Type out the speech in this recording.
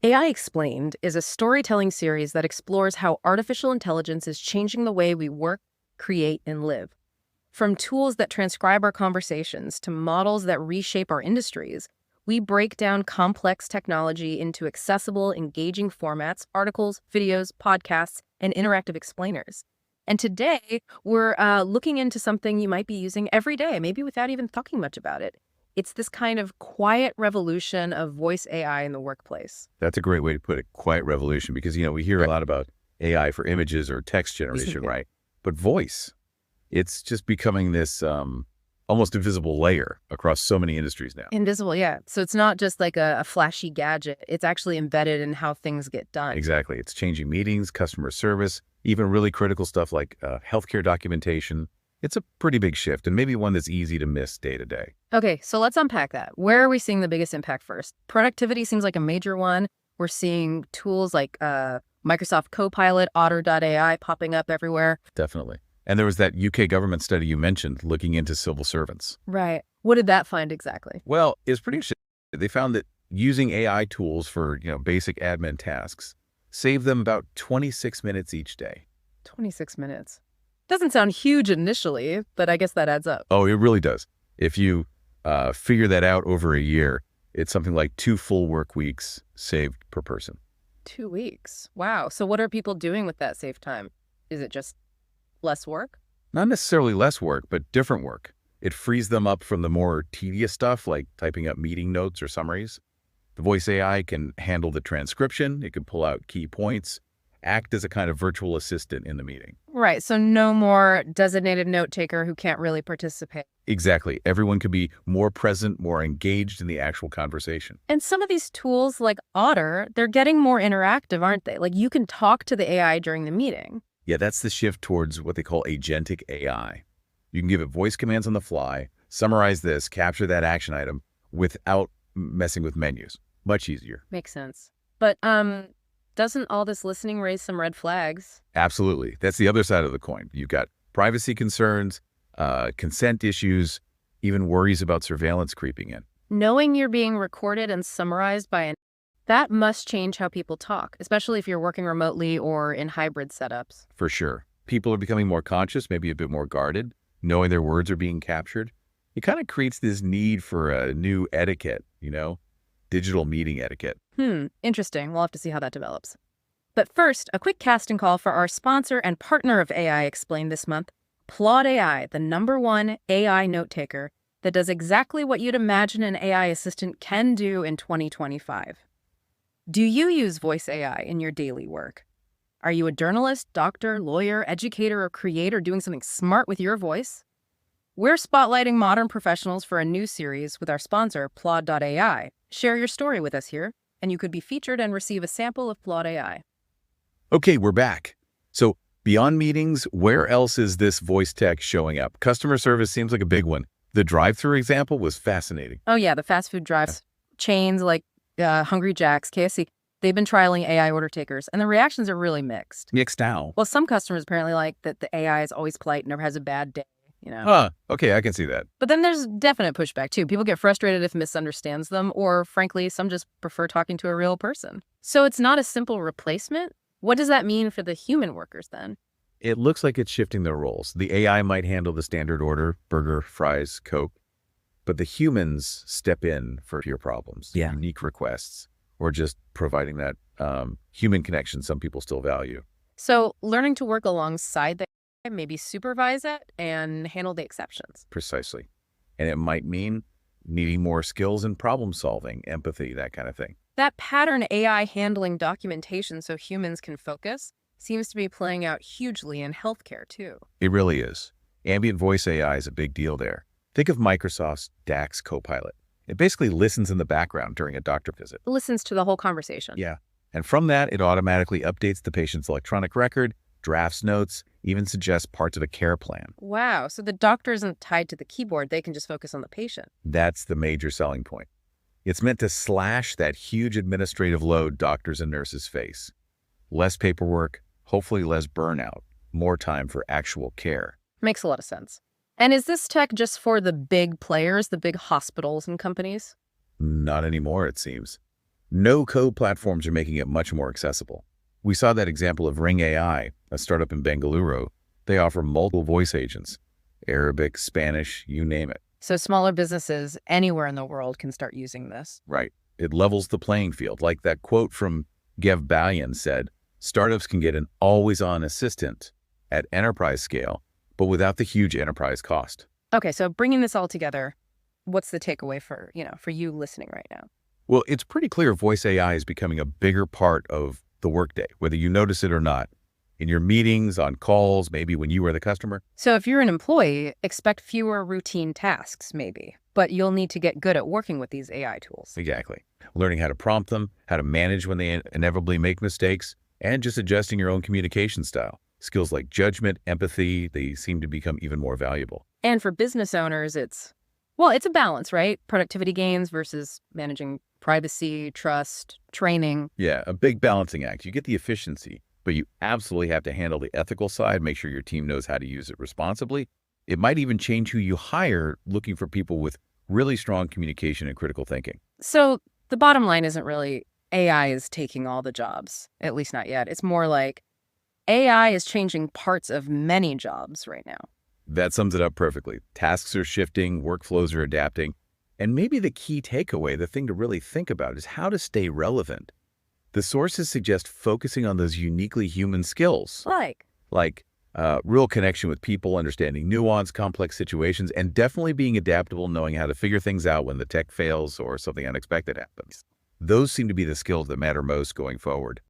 AI Explained is a storytelling series that explores how artificial intelligence is changing the way we work, create, and live. From tools that transcribe our conversations to models that reshape our industries, we break down complex technology into accessible, engaging formats, articles, videos, podcasts, and interactive explainers. And today, we're looking into something you might be using every day, maybe without even talking much about it. It's this kind of quiet revolution of voice AI in the workplace. That's a great way to put it, quiet revolution, because, we hear a lot about AI for images or text generation, Yeah. right? But voice, it's just becoming this almost invisible layer across so many industries now. Invisible, yeah. So it's not just like a flashy gadget. It's actually embedded in how things get done. Exactly. It's changing meetings, customer service, even really critical stuff like healthcare documentation. It's a pretty big shift, and maybe one that's easy to miss day to day. Okay, so let's unpack that. Where are we seeing the biggest impact first? Productivity seems like a major one. We're seeing tools like Microsoft Copilot, Otter.ai popping up everywhere. Definitely. And there was that UK government study you mentioned looking into civil servants. Right. What did that find exactly? Well, it's pretty interesting. They found that using AI tools for, basic admin tasks saved them about 26 minutes each day. 26 minutes. Doesn't sound huge initially, but I guess that adds up. Oh, it really does. If you figure that out over a year, it's something like 2 full work weeks saved per person. 2 weeks. Wow. So what are people doing with that saved time? Is it just less work? Not necessarily less work, but different work. It frees them up from the more tedious stuff like typing up meeting notes or summaries. The voice AI can handle the transcription. It can pull out key points, act as a kind of virtual assistant in the meeting. Right. So no more designated note taker who can't really participate. Exactly. Everyone could be more present, more engaged in the actual conversation. And some of these tools like Otter, they're getting more interactive, aren't they? Like you can talk to the AI during the meeting. Yeah, that's the shift towards what they call agentic AI. You can give it voice commands on the fly, summarize this, capture that action item without messing with menus. Much easier. Makes sense. But doesn't all this listening raise some red flags? Absolutely. That's the other side of the coin. You've got privacy concerns, consent issues, even worries about surveillance creeping in. Knowing you're being recorded and summarized by that must change how people talk, especially if you're working remotely or in hybrid setups. For sure. People are becoming more conscious, maybe a bit more guarded, knowing their words are being captured. It kind of creates this need for a new etiquette, digital meeting etiquette. Interesting. We'll have to see how that develops. But first, a quick casting call for our sponsor and partner of AI Explained this month, Plaude AI, the #1 AI note taker that does exactly what you'd imagine an AI assistant can do in 2025. Do you use voice AI in your daily work? Are you a journalist, doctor, lawyer, educator, or creator doing something smart with your voice? We're spotlighting modern professionals for a new series with our sponsor, Plaude.ai. Share your story with us here, and you could be featured and receive a sample of Plaude AI. Okay, we're back. So beyond meetings, where else is this voice tech showing up? Customer service seems like a big one. The drive-through example was fascinating. Oh yeah, the fast food drives chains like Hungry Jack's, KFC, they've been trialing AI order takers, and the reactions are really mixed. Mixed now. Well, some customers apparently like that the AI is always polite, never has a bad day. Okay, I can see that. But then there's definite pushback, too. People get frustrated if misunderstands them, or frankly, some just prefer talking to a real person. So it's not a simple replacement. What does that mean for the human workers, then? It looks like it's shifting their roles. The AI might handle the standard order, burger, fries, Coke, but the humans step in for your problems, unique requests, or just providing that human connection some people still value. So learning to work alongside the AI, maybe supervise it and handle the exceptions. Precisely. And it might mean needing more skills in problem solving, empathy, that kind of thing. That pattern AI handling documentation so humans can focus seems to be playing out hugely in healthcare, too. It really is. Ambient voice AI is a big deal there. Think of Microsoft's DAX Copilot. It basically listens in the background during a doctor visit. It listens to the whole conversation. Yeah. And from that, it automatically updates the patient's electronic record, drafts notes, even suggests parts of a care plan. Wow. So the doctor isn't tied to the keyboard. They can just focus on the patient. That's the major selling point. It's meant to slash that huge administrative load doctors and nurses face. Less paperwork, hopefully less burnout, more time for actual care. Makes a lot of sense. And is this tech just for the big players, the big hospitals and companies? Not anymore, it seems. No-code platforms are making it much more accessible. We saw that example of Ring AI, a startup in Bengaluru. They offer multiple voice agents, Arabic, Spanish, you name it. So smaller businesses anywhere in the world can start using this. Right. It levels the playing field. Like that quote from Gev Balyan said, startups can get an always-on assistant at enterprise scale, but without the huge enterprise cost. Okay, so bringing this all together, what's the takeaway for you listening right now? Well, it's pretty clear voice AI is becoming a bigger part of the workday, whether you notice it or not. In your meetings, on calls, maybe when you are the customer. So if you're an employee, expect fewer routine tasks, maybe, but you'll need to get good at working with these AI tools. Exactly. Learning how to prompt them, how to manage when they inevitably make mistakes, and just adjusting your own communication style. Skills like judgment, empathy, they seem to become even more valuable. And for business owners, it's a balance, right? Productivity gains versus managing privacy, trust, training. Yeah, a big balancing act. You get the efficiency, but you absolutely have to handle the ethical side, make sure your team knows how to use it responsibly. It might even change who you hire, looking for people with really strong communication and critical thinking. So the bottom line isn't really AI is taking all the jobs, at least not yet. It's more like AI is changing parts of many jobs right now. That sums it up perfectly. Tasks are shifting, workflows are adapting, and maybe the key takeaway, the thing to really think about, is how to stay relevant. The sources suggest focusing on those uniquely human skills. Like real connection with people, understanding nuance, complex situations, and definitely being adaptable, knowing how to figure things out when the tech fails or something unexpected happens. Those seem to be the skills that matter most going forward.